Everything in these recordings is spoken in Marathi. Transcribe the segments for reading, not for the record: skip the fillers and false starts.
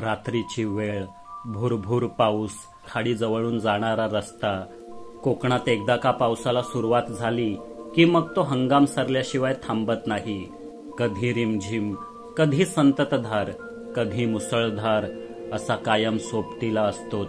रात्रीची वेळ, भुरभुर पाऊस, खाडीजवळून जाणारा रस्ता. कोकणात एकदा का पावसाला सुरुवात झाली की मग तो हंगाम सरल्याशिवाय थांबत नाही. कधी रिमझिम, कधी संततधार, कधी मुसळधार असा कायम सोबतीला असतोच.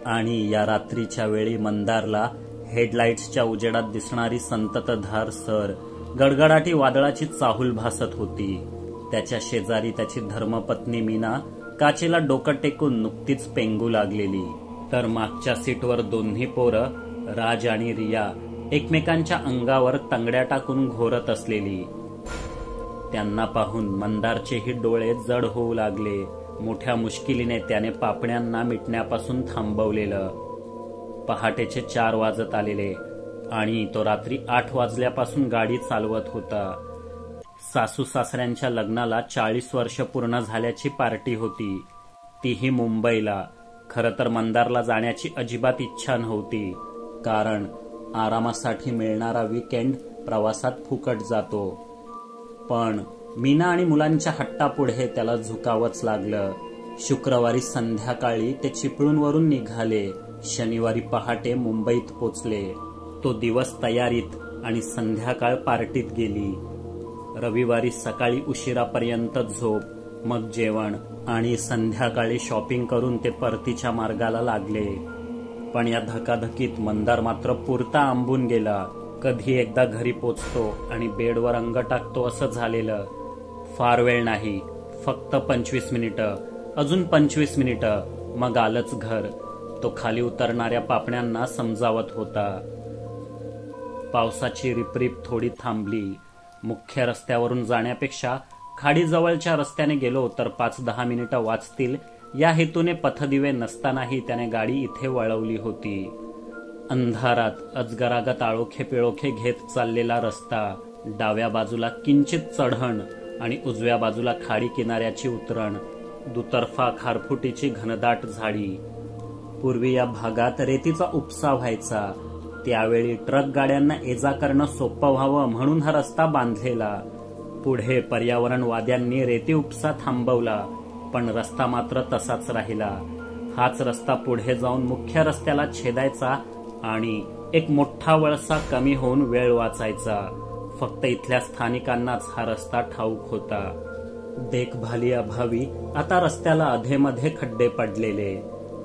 आणि या रात्रीच्या वेळी मंदारला हेडलाईट्सच्या उजेडात दिसणारी संततधार सर गडगडाटी वादळाची चाहूल भासत होती. त्याच्या शेजारी त्याची धर्मपत्नी मीना काचेला डोकं टेकून नुकतीच पेंगू लागलेली, तर मागच्या सीटवर दोन्ही पोरं राज आणि रिया एकमेकांच्या अंगावर तंगड्या टाकून घोरत असलेली. त्यांना पाहून मंदारचेही डोळे जड होऊ लागले. मोठ्या मुश्किलीने त्याने पापण्यांना मिटण्यापासून थांबवलेलं. पहाटेचे 4 वाजत आलेले आणि तो रात्री 8 वाजल्यापासून गाडी चालवत होता. सासू सासऱ्यांच्या लग्नाला 40 वर्ष पूर्ण झाल्याची पार्टी होती, तीही मुंबईला. खरं तर मंदारला जाण्याची अजिबात इच्छा नव्हती, कारण आरामासाठी मिळणारा वीकेंड प्रवासात फुकट जातो. पण मीना आणि मुलांच्या हट्टापुढे त्याला झुकावंच लागलं. शुक्रवारी संध्याकाळी ते चिपळूणवरून निघाले. शनिवारी पहाटे मुंबईत पोचले. तो दिवस तयारीत आणि संध्याकाळ पार्टीत गेली. रविवारी सकाळी उशिरापर्यंत झोप, मग जेवण आणि संध्याकाळी शॉपिंग करून ते परतीच्या मार्गाला लागले. पण या धकाधकीत मंदार मात्र पुरता आंबून गेला. कधी एकदा घरी पोचतो आणि बेडवर अंग टाकतो असं झालेलं. फार वेळ नाही, फक्त 25 मिनिटं, अजून 25 मिनिटं, मग आलंच घर. तो खाली उतरणाऱ्या पापण्यांना समजावत होता. पावसाची रिपरिप थोडी थांबली. मुख्य रस्त्यावरून जाण्यापेक्षा खाडीजवळच्या रस्त्याने गेलो तर 5-10 मिनिटं वाचतील या हेतूने पथदिवे नसतानाही त्याने गाडी इथे वळवली होती. अंधारात अजगरागत आळोखे पिळोखे घेत चाललेला रस्ता. डाव्या बाजूला किंचित चढण आणि उजव्या बाजूला खाडी किनाऱ्याची उतरण. दुतर्फा खारफुटीची घनदाट झाडी. पूर्वी या भागात रेतीचा उपसा व्हायचा. त्यावेळी ट्रक गाड्यांना ये-जा करणं सोपं व्हावं म्हणून हा रस्ता बांधलेला. पुढे पर्यावरणवाद्यांनी रेती उपसा थांबवला, पण रस्ता मात्र तसाच राहिला. हाच रस्ता पुढे जाऊन मुख्य रस्त्याला छेदायचा आणि एक मोठा वळसा कमी होऊन वेळ वाचायचा. फक्त इथल्या स्थानिकांनाच हा रस्ता ठाऊक होता. देखभाली अभावी आता रस्त्याला अधेमध्ये खड्डे पडलेले.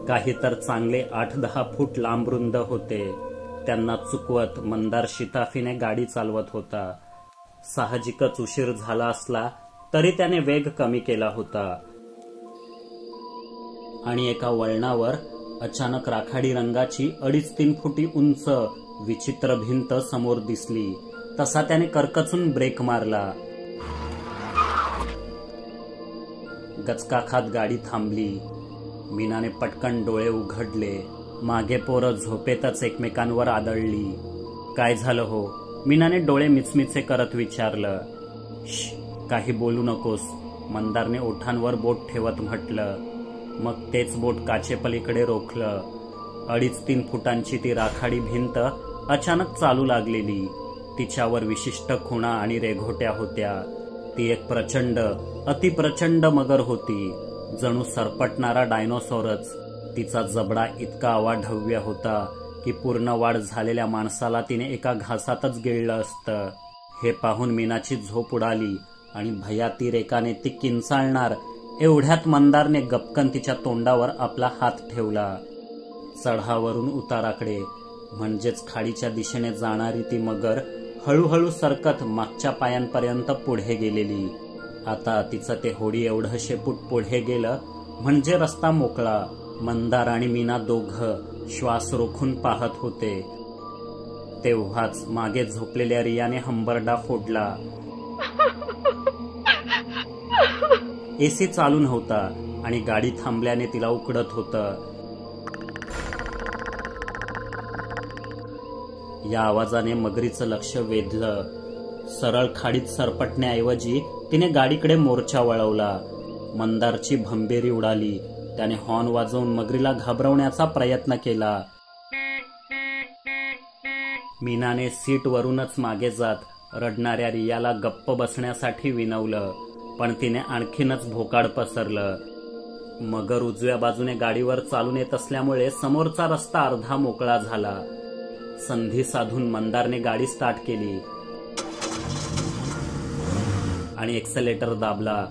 काही तर चांगले 8-10 फूट लांब रुंद होते. त्यांना चुकवत मंदार शिताफीने गाडी चालवत होता. साहजिकच उशीर झाला असला तरी त्याने वेग कमी केला होता. आणि एका वळणावर अचानक राखाडी रंगाची 2.5-3 फुटी उंच विचित्र भिंत समोर दिसली. तसा त्याने करकचून ब्रेक मारला. गचका खात गाडी थांबली. मीनाने पटकन डोळे उघडले. मागे पोरं झोपेतच एकमेकांवर आदळली. काय झालं हो? मीनाने डोळे मिचमिचे करत विचारलं. काही बोलू नकोस, मंदारने ओठांवर बोट ठेवत म्हटलं. मग तेच बोट काचेपलीकडे रोखलं. 2.5-3 फुटांची ती राखाडी भिंत अचानक चालू लागलेली. तिच्यावर विशिष्ट खुणा आणि रेघोट्या होत्या. ती एक प्रचंड, अतिप्रचंड मगर होती, जणू सरपटणारा डायनोसॉरच. तिचा जबडा इतका अवाढव्य होता की पूर्ण वाढ झालेल्या माणसाला तिने एका घासातच गिळलं असतं. हे पाहून मीनाची झोप उडाली आणि भयातिरेकाने ती किंचाळणार एवढ्यात मंदारने गपकन तिच्या तोंडावर आपला हात ठेवला. चढावरून उताराकडे, म्हणजेच खाडीच्या दिशेने जाणारी ती मगर हळूहळू सरकत मागच्या पायांपर्यंत पुढे गेलेली. आता तिचं ते होडी एवढं शेपूट पुढे गेलं म्हणजे रस्ता मोकळा. मंदार आणि मीना दोघं श्वास रोखून पाहत होते. तेव्हाच मागे झोपलेल्या रियाने हंबरडा फोडला. एसी चालू नव्हता आणि गाडी थांबल्याने तिला उकडत होतं. या आवाजाने मगरीचं लक्ष वेधलं. सरळ खाडीत सरपटण्याऐवजी तिने गाडीकडे मोर्चा वळवला. मंदारची भंबेरी उडाली. त्याने हॉर्न वाजवून मगरीला घाबरवण्याचा प्रयत्न केला. मीनाने सीटवरूनच मागे जात रडणाऱ्या रियाला गप्प बसण्यासाठी विनवलं, पण तिने आणखीनच भोकाड पसरलं. मगर उजव्या बाजूने गाडीवर चालून येत असल्यामुळे समोरचा रस्ता अर्धा मोकळा झाला. संधी साधून मंदारने गाडी स्टार्ट केली आणि एक्सेलेटर दाबला.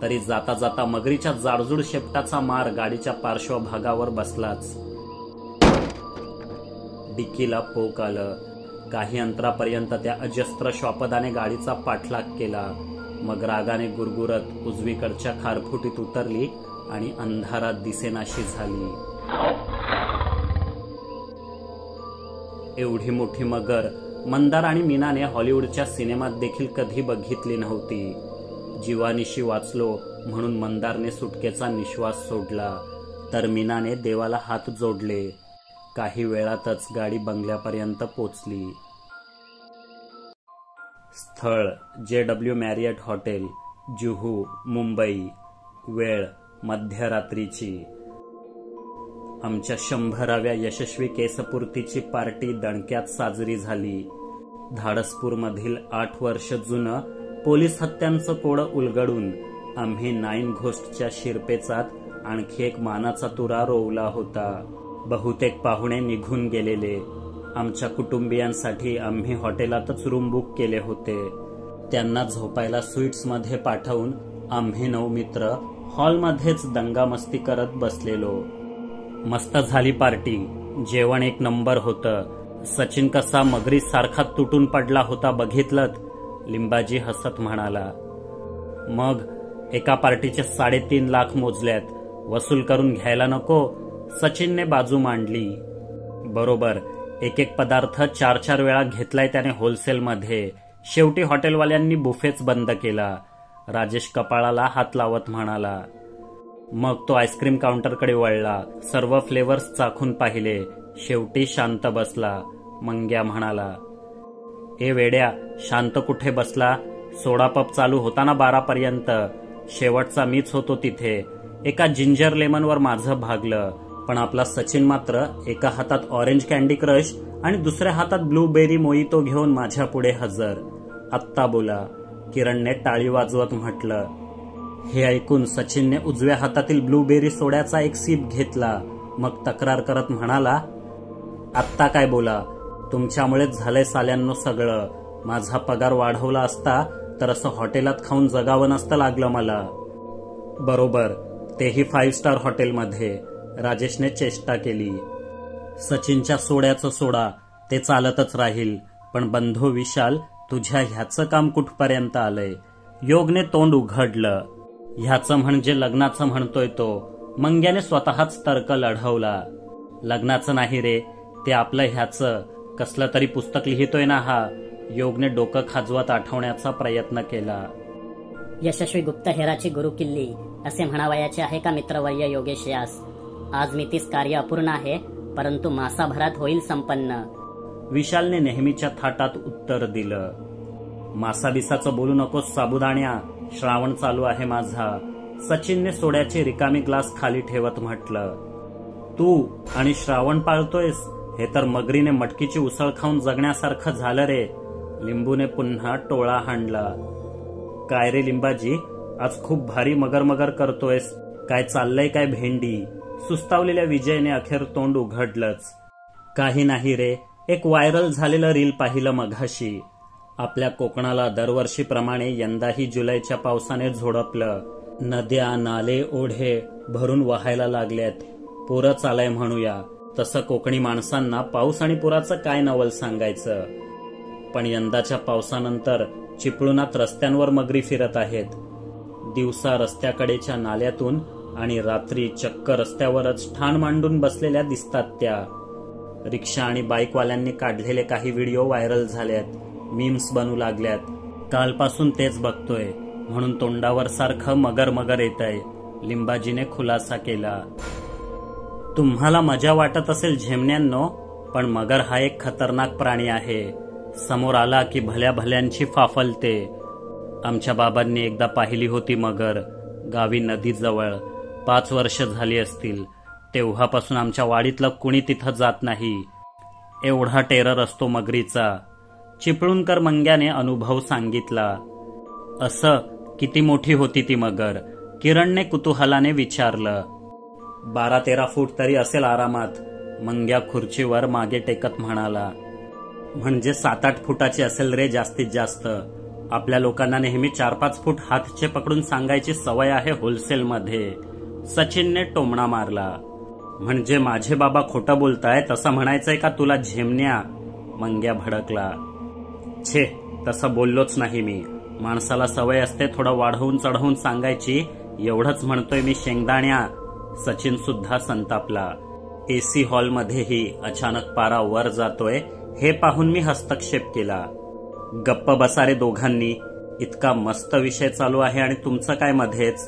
तरी जाता जाता मगरीच्या जाडजूड शेपटाचा मार गाडीच्या पार्श्वभागावर बसलाच. डिक्कीला पोक आलं. काही अंतरापर्यंत त्या अजस्त्र श्वापदाने गाडीचा पाठलाग केला. मग रागाने गुरगुरत उजवीकडच्या खारफुटीत उतरली आणि अंधारात दिसेनाशी झाली. एवढी मोठी मगर मंदार आणि मीनाने हॉलिवूडच्या सिनेमात देखील कधी बघितली नव्हती. जीवानिशी वाचलो म्हणून मंदारने सुटकेचा निश्वास सोडला, तर मीनाने देवाला हात जोडले. काही वेळातच गाडी बंगल्यापर्यंत पोचली. स्थळ JW Marriott hotel, Juhu, Mumbai. वेळ मध्यरात्रीची. आमच्या 100व्या यशस्वी केसपूर्तीची पार्टी दणक्यात साजरी झाली. धाडसपूरमधील 8 वर्ष जुनं पोलीस हत्यांचं कोडं उलगडून आम्ही 9 घोस्टच्या शिरपेचात आणखी एक मानाचा तुरा रोवला होता. बहुतेक पाहुणे निघून गेलेले. आमच्या कुटुंबियांसाठी आम्ही हॉटेलातच रूम बुक केले होते. त्यांना झोपायला स्वीट्समध्ये पाठवून आम्ही 9 मित्र हॉलमध्येच दंगामस्ती करत बसलेलो. मस्त झाली पार्टी. जेवण एक नंबर होतं. सचिन कसा मगरी सारखा तुटून पडला होता बघितलंत? लिंबाजी हसत म्हणाला. मग एका पार्टीचे 3.5 लाख मोजल्यात. वसूल करून घ्यायला नको? सचिनने बाजू मांडली. बरोबर. एक पदार्थ 4 वेळा घेतलाय त्याने होलसेलमध्ये. शेवटी हॉटेलवाल्यांनी बुफेच बंद केला. राजेश कपाळाला हात लावत म्हणाला. मग तो आईस्क्रीम काउंटरकडे वळला. सर्व फ्लेवर्स चाखून पाहिले. शेवटी शांत बसला. मंग्या म्हणाला, ए वेड्या, शांत कुठे बसला? सोडा पप चालू होता ना 12 पर्यंत. शेवटचा मीच होतो तिथे. एका जिंजर लेमनवर माझं भागलं. पण आपला सचिन मात्र एका हातात ऑरेंज कॅन्डी क्रश आणि दुसऱ्या हातात ब्लूबेरी मोइतो घेऊन माझ्या पुढे हजर. आत्ता बोला, किरणने टाळी वाजवत म्हटलं. हे ऐकून सचिनने उजव्या हातातील ब्लूबेरी सोड्याचा एक सीप घेतला. मग तक्रार करत म्हणाला, आत्ता काय बोला? तुमच्यामुळेच झालंय साल्यांनो सगळं. माझा पगार वाढवला असता तर असं हॉटेलात खाऊन जगावं नसतं लागलं मला. बरोबर, तेही 5 स्टार हॉटेलमध्ये. राजेशने चेष्टा केली. सचिनच्या सोड्याचं सोडा, ते चालतच राहील. पण बंधू विशाल, तुझ्या ह्याचं काम कुठपर्यंत आलंय? योगने तोंड उघडलं. ह्याचं म्हणजे लग्नाचं म्हणतोय तो. मंग्याने स्वतःच तर्क लढवला. लग्नाचं नाही रे, ते आपलं ह्याचं कसलं तरी पुस्तक लिहितोय ना हा. योगने डोकं खाजवत आठवण्याचा प्रयत्न केला. यशस्वी गुप्तहेराची गुरुकिल्ली असे म्हणावयाचे आहे का मित्रवर्य योगेश यास? आज मी तीच कार्य अपूर्ण आहे, परंतु मासाभरात होईल संपन्न. विशालने नेहमीच्या थाटात उत्तर दिलं. मासाबिसाचं बोलू नकोस साबुदाण्या, श्रावण चालू आहे माझा. सचिनने सोड्याचे रिकामी ग्लास खाली ठेवत म्हटलं. तू आणि श्रावण पाळतोयस हे तर मगरीने मटकीची उसळ खाऊन जगण्यासारखं झालं रे. लिंबूने पुन्हा टोळा हाणला. काय रे लिंबाजी, आज खूप भारी मगर मगर करतोयस. काय चाललंय काय भेंडी? सुस्तावलेल्या विजयने अखेर तोंड उघडलंच. काही नाही रे, एक व्हायरल झालेलं रील पाहिलं मघाशी. आपल्या कोकणाला दरवर्षीप्रमाणे यंदाही जुलैच्या पावसाने झोडपलं. नद्या, नाले, ओढे भरून वाहायला लागल्यात. पुरच आलंय म्हणूया. तसं कोकणी माणसांना पाऊस आणि पुराचं काय नवल सांगायचं. पण यंदाच्या पावसानंतर चिपळुणात रस्त्यांवर मगरी फिरत आहेत. दिवसा रस्त्याकडेच्या नाल्यातून आणि रात्री चक्क रस्त्यावरच ठाण मांडून बसलेल्या दिसतात त्या. रिक्षा आणि बाईकवाल्यांनी काढलेले काही व्हिडिओ व्हायरल झाल्यात. मीम्स बनू लागल्यात. कालपासून तेच बघतोय म्हणून तोंडावर सारखं मगर मगर येतंय. लिंबाजीने खुलासा केला. तुम्हाला मजा वाटत असेल झेमण्यांनो, पण मगर हा एक खतरनाक प्राणी आहे. समोर आला की भल्या भल्यांची फाफलते. आमच्या बाबांनी एकदा पाहिली होती मगर, गावी नदीजवळ. 5 वर्ष झाली असतील. तेव्हापासून आमच्या वाडीतलं कुणी तिथं जात नाही. एवढा टेरर असतो मगरीचा. चिपळूणकर मंग्याने अनुभव सांगितला. असं किती मोठी होती ती मगर? किरणने कुतूहलाने विचारलं. 12-13 फूट तरी असेल आरामात, मंग्या खुर्चीवर मागे टेकत म्हणाला. म्हणजे 7-8 फुटाची असेल रे जास्तीत जास्त. आपल्या लोकांना नेहमी 4-5 फूट हातचे पकडून सांगायची सवय आहे होलसेलमध्ये. सचिनने टोमणा मारला. म्हणजे माझे बाबा खोटं बोलताय तसं म्हणायचंय का तुला झेमण्या? मंग्या भडकला. छे, तसं बोललोच नाही मी. माणसाला सवय असते थोडं वाढवून चढवून सांगायची, एवढंच म्हणतोय मी शेंगदाण्या. सचिन सुद्धा संतापला. एसी हॉलमध्येही अचानक पारा वर जातोय हे पाहून मी हस्तक्षेप केला. गप्प बसा रे दोघांनी. इतका मस्त विषय चालू आहे आणि तुमचं काय मध्येच?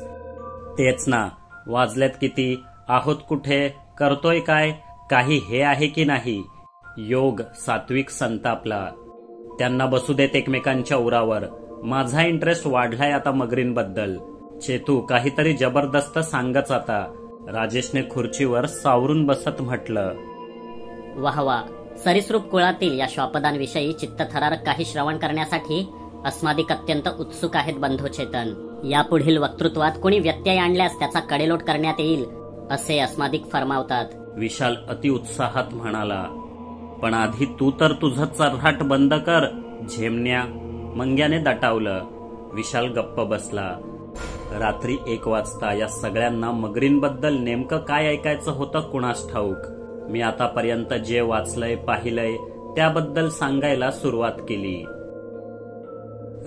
तेच ना, वाजलेत किती, आहोत कुठे, करतोय काय, काही हे आहे की नाही? योग सात्विक संतापला. त्यांना बसू देत एकमेकांच्या उरावर. माझा इंटरेस्ट वाढलाय आता मगरींबद्दल. चेतू काहीतरी जबरदस्त सांगच आता, राजेशने खुर्चीवर सावरून बसत म्हटलं. वाह वाह, सरीसृप कुळातील या श्वापदांविषयी चित्तथरारक काही श्रवण करण्यासाठी अस्मादिक अत्यंत उत्सुक आहेत बंधू चेतन. यापुढील वक्तृत्वात कोणी व्यत्यय आणल्यास त्याचा कडेलोट करण्यात येईल असे अस्मादिक फरमावतात. विशाल अतिउत्साहात म्हणाला. पण आधी तू तर तुझं चर्हाट बंद कर झेमण्या, मंग्याने दटावलं. विशाल गप्प बसला. रात्री 1 वाजता या सगळ्यांना मगरींबद्दल नेमकं काय ऐकायचं होतं कुणास ठाऊक. मी आतापर्यंत जे वाचलंय पाहिलंय त्याबद्दल सांगायला सुरुवात केली.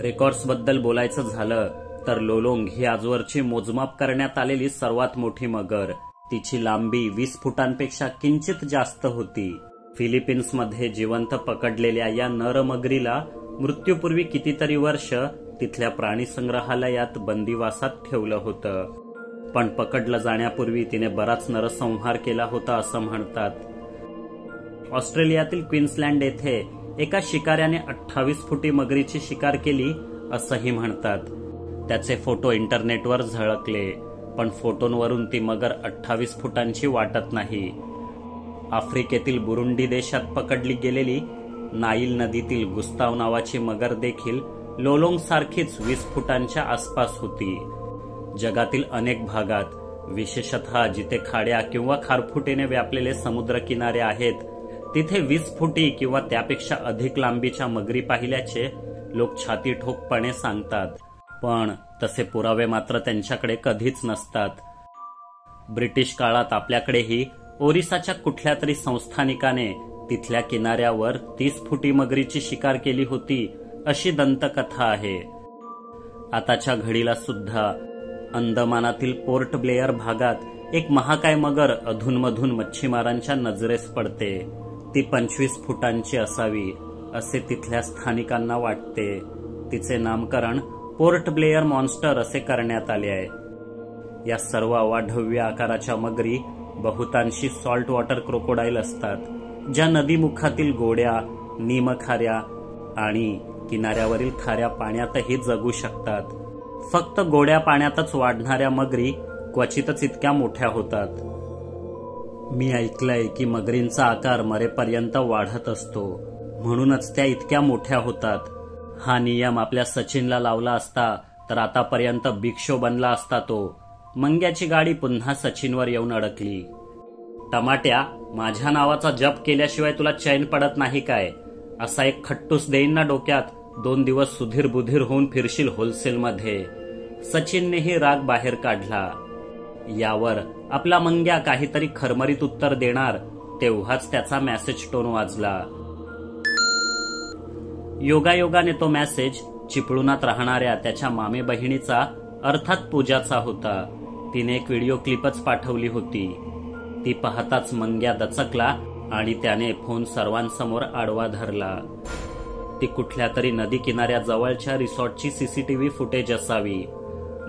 रेकॉर्ड्सबद्दल बोलायचं झालं तर लोलोंग ही आजवरची मोजमाप करण्यात आलेली सर्वात मोठी मगर. तिची लांबी 20 फुटांपेक्षा किंचित जास्त होती. फिलिपिन्समध्ये जिवंत पकडलेल्या या नर मगरीला मृत्यूपूर्वी कितीतरी वर्ष तिथल्या प्राणी संग्रहालयात बंदिवासात ठेवलं होतं. पण पकडलं जाण्यापूर्वी तिने बराच नरसंहार केला होता असं म्हणतात. ऑस्ट्रेलियातील क्वीन्सलँड येथे एका शिकाऱ्याने 28 फुटी मगरीची शिकार केली असंही म्हणतात. त्याचे फोटो इंटरनेटवर झळकले, पण फोटोंवरून ती मगर 28 फुटांची वाटत नाही. आफ्रिकेतील बुरुंडी देशात पकडली गेलेली नाईल नदीतील गुस्ताव नावाची मगर देखील लोलोंग सारखीच 20 फुटांच्या आसपास होती. जगातील अनेक भागात, विशेषतः जिथे खाड्या किंवा खारफुटीने व्यापलेले समुद्र किनारे आहेत, तिथे 20 फुटी किंवा त्यापेक्षा अधिक लांबीच्या मगरी पाहिल्याचे लोक छाती ठोकपणे सांगतात. पण तसे पुरावे मात्र त्यांच्याकडे कधीच नसतात. ब्रिटिश काळात आपल्याकडेही ओरिसाच्या कुठल्या तरी संस्थानिकाने तिथल्या किनाऱ्यावर 30 फुटी मगरीची शिकार केली होती अशी दंतकथा आहे. आताच्या घडीला सुद्धा अंदमानातील पोर्ट ब्लेअर भागात एक महाकाय मगर अधूनमधून मच्छीमारांच्या नजरेस पडते. ती 25 फुटांची असावी असे तिथल्या स्थानिकांना वाटते. तिचे नामकरण पोर्ट ब्लेअर मॉन्स्टर असे करण्यात आले आहे. या सर्व अवाढव्य आकाराच्या मगरी बहुतांशी सॉल्ट वॉटर क्रोकोडाईल असतात, ज्या नदीमुखातील गोड्या, निमखाऱ्या आणि किनाऱ्यावरील खाऱ्या पाण्यातही जगू शकतात. फक्त गोड्या पाण्यातच वाढणाऱ्या मगरी क्वचितच इतक्या मोठ्या होतात. मी ऐकलंय की मगरींचा आकार मरेपर्यंत वाढत असतो, म्हणूनच त्या इतक्या मोठ्या होतात. हा नियम आपल्या सचिनला लावला असता तर आतापर्यंत बिग शो बनला असता तो. मंग्याची गाडी पुन्हा सचिनवर येऊन अडकली. टमाट्या, माझ्या नावाचा जप केल्याशिवाय तुला चैन पडत नाही काय? असा एक खट्टूस देईन ना डोक्यात, 2 दिवस सुधीर बुधीर होऊन फिरशील होलसेलमध्ये. सचिननेही राग बाहेर काढला. यावर आपला मंग्या काहीतरी खरमरीत उत्तर देणार तेव्हाच त्याचा मेसेज टोन वाजला. योगायोगाने तो मेसेज चिपळुणात राहणाऱ्या त्याच्या मामे बहिणीचा अर्थात पूजाचा होता. तिने एक व्हिडिओ क्लिपच पाठवली होती. ती पाहताच मंग्या दचकला आणि त्याने फोन सर्वांसमोर आडवा धरला. ती कुठल्या तरी नदी किनाऱ्याजवळच्या रिसॉर्टची सीसीटीव्ही फुटेज असावी.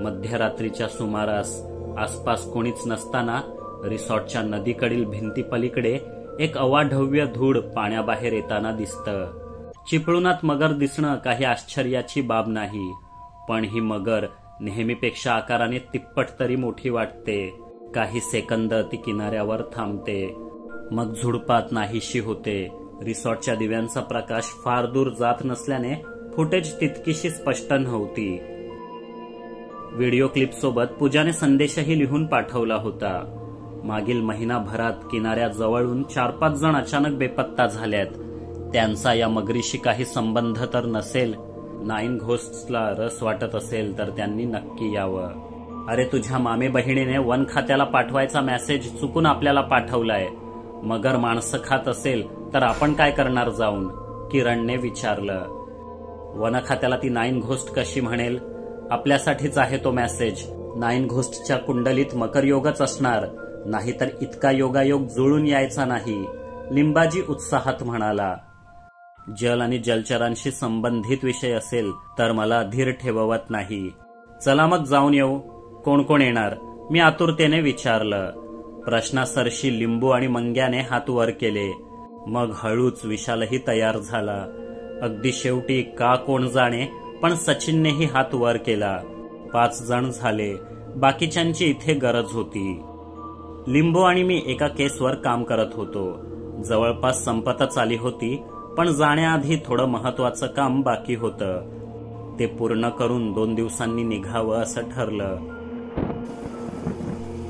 मध्यरात्रीच्या सुमारास आसपास कोणीच नसताना रिसॉर्टच्या नदीकडील भिंतीपलीकडे एक अवाढव्य धूळ पाण्याबाहेर येताना दिसतं. चिपळुणात मगर दिसणं काही आश्चर्याची बाब नाही, पण ही मगर नेहमीपेक्षा आकाराने तिप्पट तरी मोठी वाटते. काही सेकंद ती किनाऱ्यावर थांबते, मग झुडपात नाहीशी होते. रिसॉर्टच्या दिव्यांचा प्रकाश फार दूर जात नसल्याने फुटेज तितकीशी स्पष्ट नव्हती. व्हिडिओ क्लिपसोबत पूजाने संदेशही लिहून पाठवला होता. मागील महिनाभरात किनाऱ्याजवळून 4-5 जण अचानक बेपत्ता झाल्यात. त्यांचा या मगरीशी काही संबंध तर नसेल. 9 घोस्ट्सला रस वाटत असेल तर त्यांनी नक्की यावं. अरे, तुझ्या मामे बहिणीने वन खात्याला पाठवायचा मेसेज चुकून आपल्याला पाठवलाय. मगर माणसं खात असेल तर आपण काय करणार जाऊन? किरणने विचारलं. वन खात्याला ती 9 घोस्ट कशी म्हणेल? आपल्यासाठीच आहे तो मेसेज. 9 घोस्टच्या कुंडलीत मकर योगच असणार, नाहीतर इतका योगायोग जुळून यायचा नाही, लिंबाजी उत्साहात म्हणाला. जल आणि जलचरांशी संबंधित विषय असेल तर मला धीर ठेवत नाही. चला मग जाऊन येऊ. कोण कोण येणार? मी आतुरतेने विचारलं. प्रश्नासरशी लिंबू आणि मंग्याने हात वर केले. मग हळूच विशालही तयार झाला. अगदी शेवटी का कोण जाणे, पण सचिननेही हात वर केला. 5 जण झाले. बाकीच्यांची इथे गरज होती. लिंबू आणि मी एका केसवर काम करत होतो. जवळपास संपतच आली होती, पण जाण्याआधी थोडं महत्वाचं काम बाकी होतं. ते पूर्ण करून 2 दिवसांनी निघावं असं ठरलं.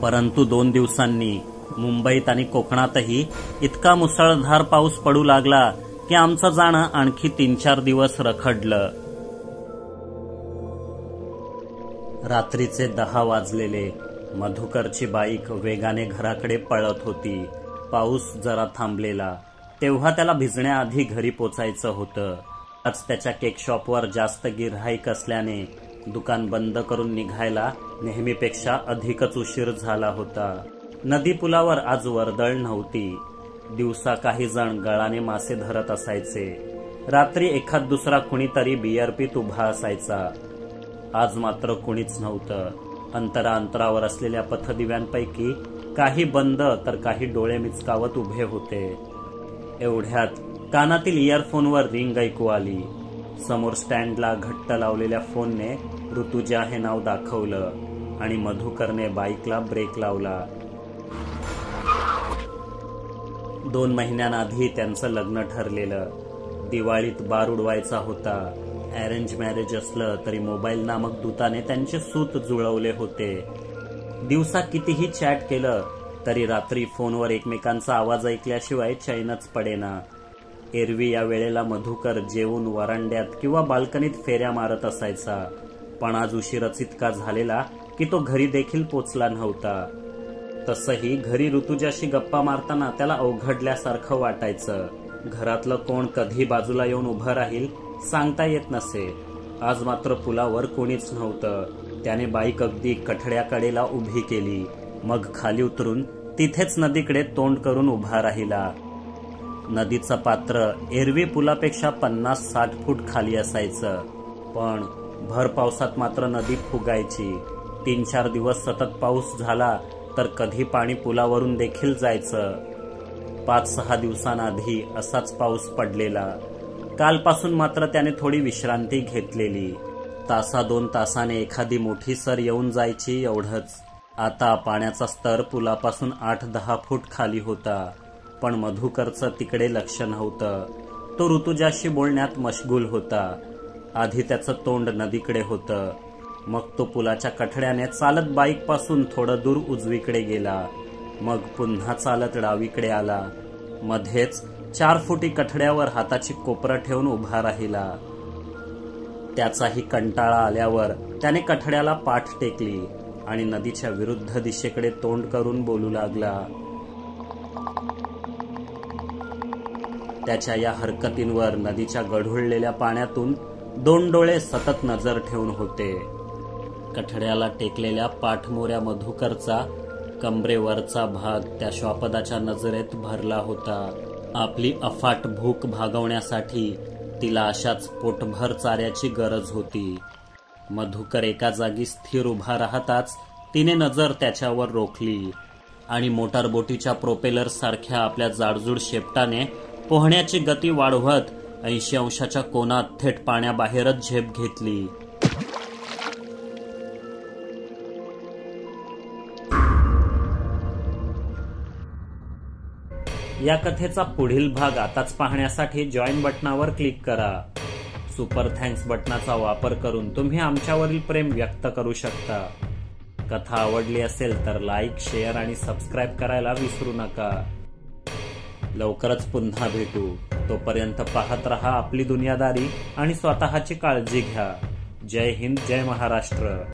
परंतु 2 दिवसांनी मुंबईत आणि कोकणातही इतका मुसळधार पाऊस पडू लागला की आमचं जाणं आणखी 3-4 दिवस रखडलं. रात्रीचे 10 वाजलेले. मधुकरची बाईक वेगाने घराकडे पळत होती. पाऊस जरा थांबलेला. तेव्हा त्याला भिजण्याआधी घरी पोचायचं होतं. आज त्याच्या केक शॉपवर जास्त गिऱ्हाईक असल्याने दुकान बंद करून निघायला नेहमीपेक्षा अधिकच उशीर झाला होता. नदी पुलावर आज वर्दळ नव्हती. दिवसा काही जण गळाने मासे धरत असायचे. रात्री एखाद दुसरा कुणीतरी बियर पीत उभा असायचा. आज मात्र कुणीच नव्हतं. अंतरावर असलेल्या पथदिव्यांपैकी काही बंद तर काही डोळे मिचकावत उभे होते. एवढ्यात कानातील इयरफोनवर रिंग ऐकू आली. समोर स्टँडला घट्ट लावलेल्या फोनने ऋतुजा हे नाव दाखवलं आणि मधुकरने बाईकला ब्रेक लावला. 2 महिन्यांआधी त्यांचं लग्न ठरलेलं. दिवाळीत बार उडवायचा होता. अरेंज मॅरेज असलं तरी मोबाईल नामक दूताने त्यांचे सूत जुळवले होते. दिवसा कितीही चॅट केलं तरी रात्री फोनवर एकमेकांचा आवाज ऐकल्याशिवाय चैनच पडेना. एरवी या वेळेला मधुकर जेवून वरांड्यात किंवा बाल्कनीत फेऱ्या मारत असायचा, पण आज उशीरच इतका झालेला की तो घरी देखील पोचला नव्हता. तसंही घरी ऋतुजाशी गप्पा मारताना त्याला अवघडल्यासारखं वाटायचं. घरातलं कोण कधी बाजूला येऊन उभं राहील सांगता येत नसे. आज मात्र पुलावर कोणीच नव्हतं. त्याने बाईक अगदी कठड्याकडेला उभी केली. मग खाली उतरून तिथेच नदीकडे तोंड करून उभा राहिला. नदीचं पात्र एरवी पुलापेक्षा 50-60 फूट खाली असायचं, पण भर पावसात मात्र नदी फुगायची. 3-4 दिवस सतत पाऊस झाला तर कधी पाणी पुलावरून देखील जायचं. 5-6 दिवसांआधी असाच पाऊस पडलेला. कालपासून मात्र त्याने थोडी विश्रांती घेतलेली. 1-2 तासाने एखादी मोठी सर येऊन जायची, एवढंच. आता पाण्याचा स्तर पुलापासून 8-10 फूट खाली होता, पण मधुकरचं तिकडे लक्ष नव्हतं. तो ऋतुजाशी बोलण्यात मशगूल होता. आधी त्याचं तोंड नदीकडे होतं. मग तो पुलाच्या कठड्याने चालत बाईकपासून थोडं दूर उजवीकडे गेला. मग पुन्हा चालत डावीकडे आला. मध्येच 4 फुटी कठड्यावर हाताची कोपरं ठेवून उभा राहिला. त्याचाही कंटाळा आल्यावर त्याने कठड्याला पाठ टेकली आणि नदीच्या विरुद्ध दिशेकडे तोंड करून बोलू लागला. त्याच्या या हरकतींवर नदीच्या गढुळलेल्या पाण्यातून 2 डोळे सतत नजर ठेवून होते. कठड्याला टेकलेल्या पाठमोऱ्या मधुकरचा कमरेवरचा भाग त्या श्वापदाच्या नजरेत भरला होता. आपली अफाट भूक भागवण्यासाठी तिला अशाच पोटभर चाऱ्याची गरज होती. मधुकर एका जागी स्थिर उभा राहताच तिने नजर त्याच्यावर रोखली आणि मोटारबोटीच्या प्रोपेलर सारख्या आपल्या जाडजूड शेपटाने पोहण्याची गती वाढवत 80 अंशाच्या कोनात थेट पाण्याबाहेरच झेप घेतली. या कथेचा पुढील भाग आताच पाहण्यासाठी जॉईन बटनावर क्लिक करा. सुपर थँक्स बटनाचा वापर करून तुम्ही आमच्यावरील प्रेम व्यक्त करू शकता. कथा आवडली असेल तर लाईक, शेअर आणि सबस्क्राईब करायला विसरू नका. लवकरच पुन्हा भेटू. तोपर्यंत पाहत रहा आपली दुनियादारी आणि स्वतःची काळजी घ्या. जय हिंद, जय महाराष्ट्र.